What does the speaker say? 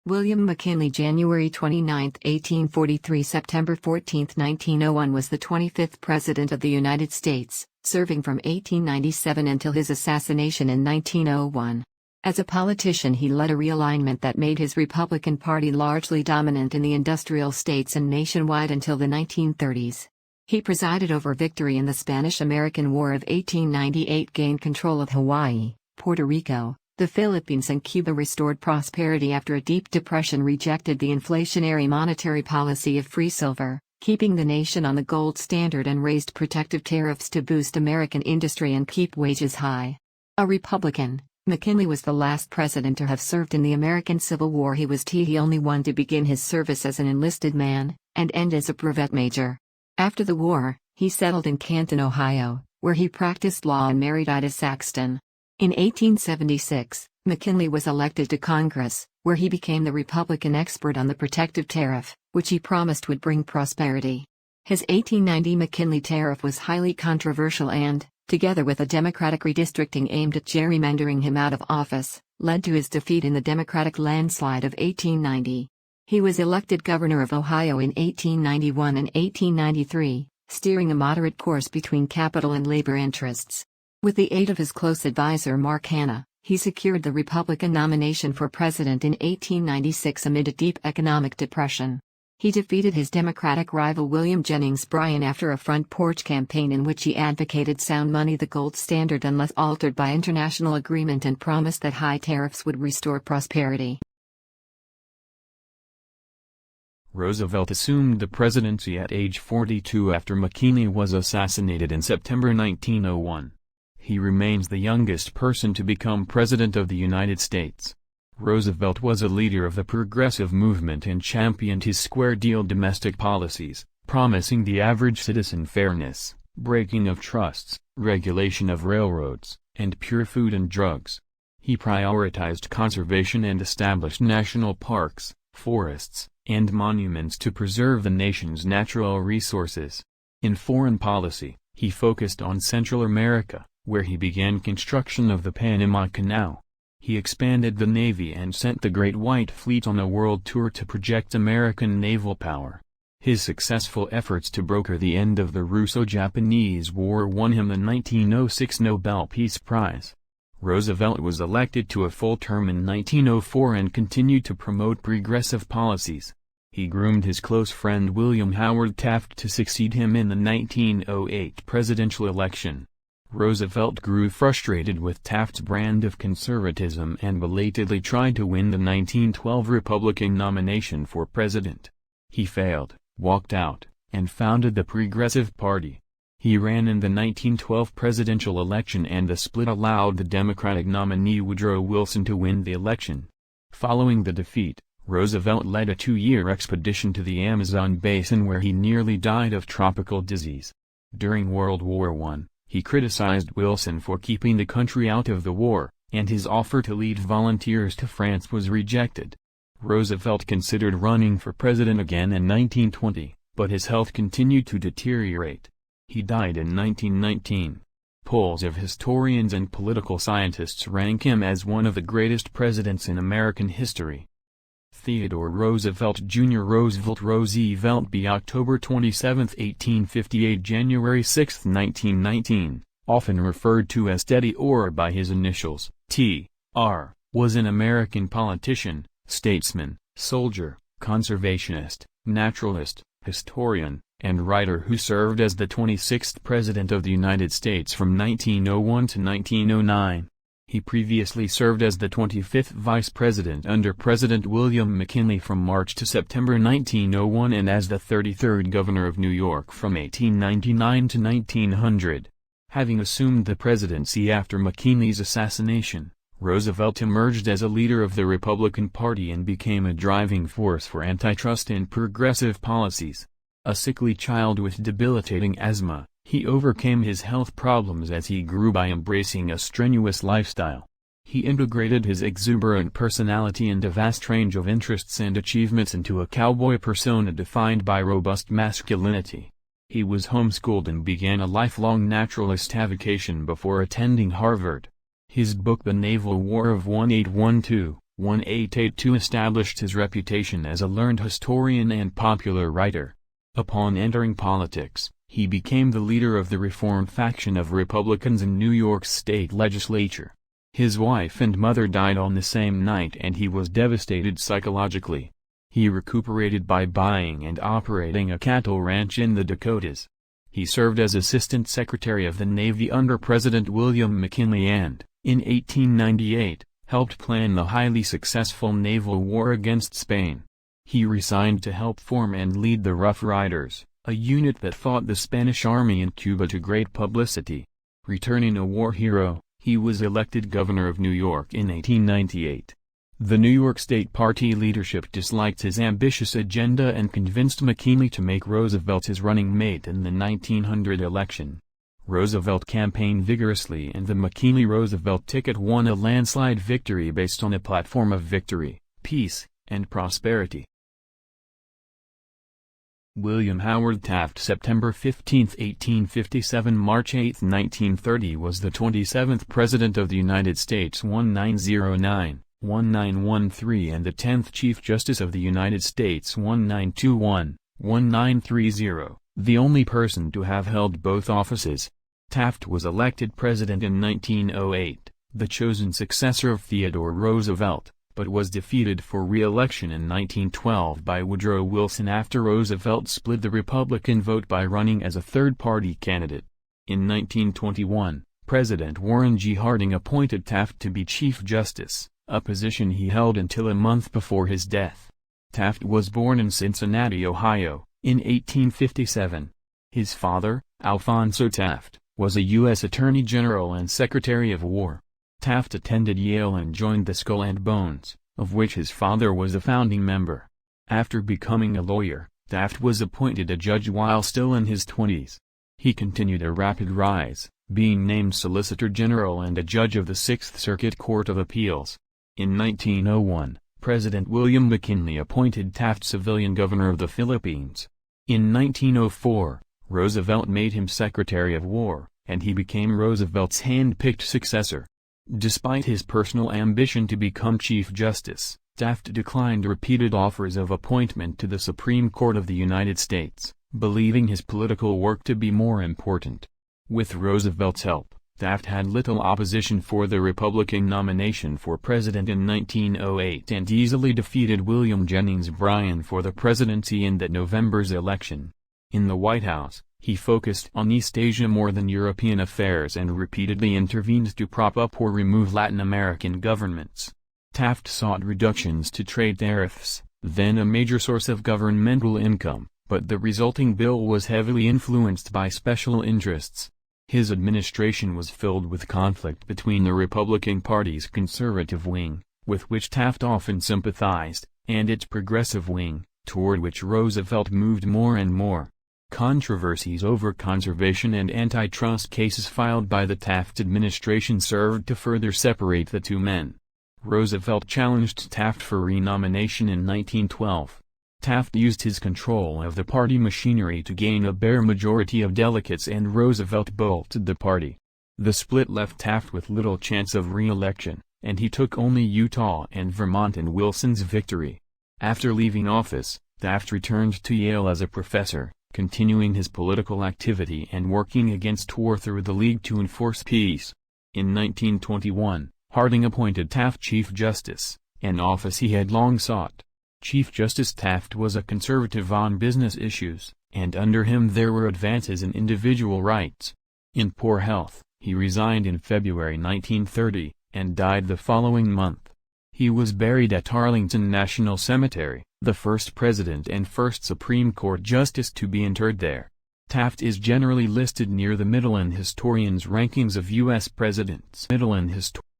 William McKinley, January 29, 1843 – September 14, 1901, was the 25th President of the United States, serving from 1897 until his assassination in 1901. As a politician, he led a realignment that made his Republican Party largely dominant in the industrial states and nationwide until the 1930s. He presided over victory in the Spanish-American War of 1898, gained control of Hawaii, Puerto Rico, the Philippines and Cuba, restored prosperity after a deep depression, rejected the inflationary monetary policy of free silver, keeping the nation on the gold standard, and raised protective tariffs to boost American industry and keep wages high. A Republican, McKinley was the last president to have served in the American Civil War. He was the only one to begin his service as an enlisted man, and end as a brevet major. After the war, he settled in Canton, Ohio, where he practiced law and married Ida Saxton. In 1876, McKinley was elected to Congress, where he became the Republican expert on the protective tariff, which he promised would bring prosperity. His 1890 McKinley tariff was highly controversial and, together with a Democratic redistricting aimed at gerrymandering him out of office, led to his defeat in the Democratic landslide of 1890. He was elected governor of Ohio in 1891 and 1893, steering a moderate course between capital and labor interests. With the aid of his close advisor Mark Hanna, he secured the Republican nomination for president in 1896 amid a deep economic depression. He defeated his Democratic rival William Jennings Bryan after a front porch campaign in which he advocated sound money, the gold standard unless altered by international agreement, and promised that high tariffs would restore prosperity. Roosevelt assumed the presidency at age 42 after McKinley was assassinated in September 1901. He remains the youngest person to become President of the United States. Roosevelt was a leader of the progressive movement and championed his square deal domestic policies, promising the average citizen fairness, breaking of trusts, regulation of railroads, and pure food and drugs. He prioritized conservation and established national parks, forests, and monuments to preserve the nation's natural resources. In foreign policy, he focused on Central America, where he began construction of the Panama Canal. He expanded the Navy and sent the Great White Fleet on a world tour to project American naval power. His successful efforts to broker the end of the Russo-Japanese War won him the 1906 Nobel Peace Prize. Roosevelt was elected to a full term in 1904 and continued to promote progressive policies. He groomed his close friend William Howard Taft to succeed him in the 1908 presidential election. Roosevelt grew frustrated with Taft's brand of conservatism and belatedly tried to win the 1912 Republican nomination for president. He failed, walked out, and founded the Progressive Party. He ran in the 1912 presidential election, and the split allowed the Democratic nominee Woodrow Wilson to win the election. Following the defeat, Roosevelt led a 2-year expedition to the Amazon basin where he nearly died of tropical disease. During World War I, he criticized Wilson for keeping the country out of the war, and his offer to lead volunteers to France was rejected. Roosevelt considered running for president again in 1920, but his health continued to deteriorate. He died in 1919. Polls of historians and political scientists rank him as one of the greatest presidents in American history. Theodore Roosevelt Jr. Roosevelt b. October 27, 1858 – January 6, 1919, often referred to as Teddy or by his initials, T.R., was an American politician, statesman, soldier, conservationist, naturalist, historian, and writer who served as the 26th President of the United States from 1901 to 1909. He previously served as the 25th Vice President under President William McKinley from March to September 1901 and as the 33rd Governor of New York from 1899 to 1900. Having assumed the presidency after McKinley's assassination, Roosevelt emerged as a leader of the Republican Party and became a driving force for antitrust and progressive policies. A sickly child with debilitating asthma, he overcame his health problems as he grew by embracing a strenuous lifestyle. He integrated his exuberant personality and a vast range of interests and achievements into a cowboy persona defined by robust masculinity. He was homeschooled and began a lifelong naturalist avocation before attending Harvard. His book The Naval War of 1812, 1882 established his reputation as a learned historian and popular writer. Upon entering politics, he became the leader of the Reform faction of Republicans in New York's state legislature. His wife and mother died on the same night and he was devastated psychologically. He recuperated by buying and operating a cattle ranch in the Dakotas. He served as Assistant Secretary of the Navy under President William McKinley and, in 1898, helped plan the highly successful naval war against Spain. He resigned to help form and lead the Rough Riders, a unit that fought the Spanish army in Cuba to great publicity. Returning a war hero, he was elected governor of New York in 1898. The New York State Party leadership disliked his ambitious agenda and convinced McKinley to make Roosevelt his running mate in the 1900 election. Roosevelt campaigned vigorously and the McKinley-Roosevelt ticket won a landslide victory based on a platform of victory, peace, and prosperity. William Howard Taft, September 15, 1857 – March 8, 1930 was the 27th President of the United States 1909-1913 and the 10th Chief Justice of the United States 1921-1930, the only person to have held both offices. Taft was elected president in 1908, the chosen successor of Theodore Roosevelt, but was defeated for re-election in 1912 by Woodrow Wilson after Roosevelt split the Republican vote by running as a third-party candidate. In 1921, President Warren G. Harding appointed Taft to be Chief Justice, a position he held until a month before his death. Taft was born in Cincinnati, Ohio, in 1857. His father, Alphonso Taft, was a U.S. Attorney General and Secretary of War. Taft attended Yale and joined the Skull and Bones, of which his father was a founding member. After becoming a lawyer, Taft was appointed a judge while still in his 20s. He continued a rapid rise, being named Solicitor General and a judge of the Sixth Circuit Court of Appeals. In 1901, President William McKinley appointed Taft civilian governor of the Philippines. In 1904, Roosevelt made him Secretary of War, and he became Roosevelt's hand-picked successor. Despite his personal ambition to become Chief Justice, Taft declined repeated offers of appointment to the Supreme Court of the United States, believing his political work to be more important. With Roosevelt's help, Taft had little opposition for the Republican nomination for president in 1908 and easily defeated William Jennings Bryan for the presidency in that November's election. In the White House, he focused on East Asia more than European affairs and repeatedly intervened to prop up or remove Latin American governments. Taft sought reductions to trade tariffs, then a major source of governmental income, but the resulting bill was heavily influenced by special interests. His administration was filled with conflict between the Republican Party's conservative wing, with which Taft often sympathized, and its progressive wing, toward which Roosevelt moved more and more. Controversies over conservation and antitrust cases filed by the Taft administration served to further separate the two men. Roosevelt challenged Taft for renomination in 1912. Taft used his control of the party machinery to gain a bare majority of delegates and Roosevelt bolted the party. The split left Taft with little chance of re-election, and he took only Utah and Vermont in Wilson's victory. After leaving office, Taft returned to Yale as a professor, continuing his political activity and working against war through the League to enforce peace. In 1921, Harding appointed Taft Chief Justice, an office he had long sought. Chief Justice Taft was a conservative on business issues, and under him there were advances in individual rights. In poor health, he resigned in February 1930, and died the following month. He was buried at Arlington National Cemetery, the first president and first Supreme Court justice to be interred there. Taft is generally listed near the middle in historians' rankings of U.S. presidents.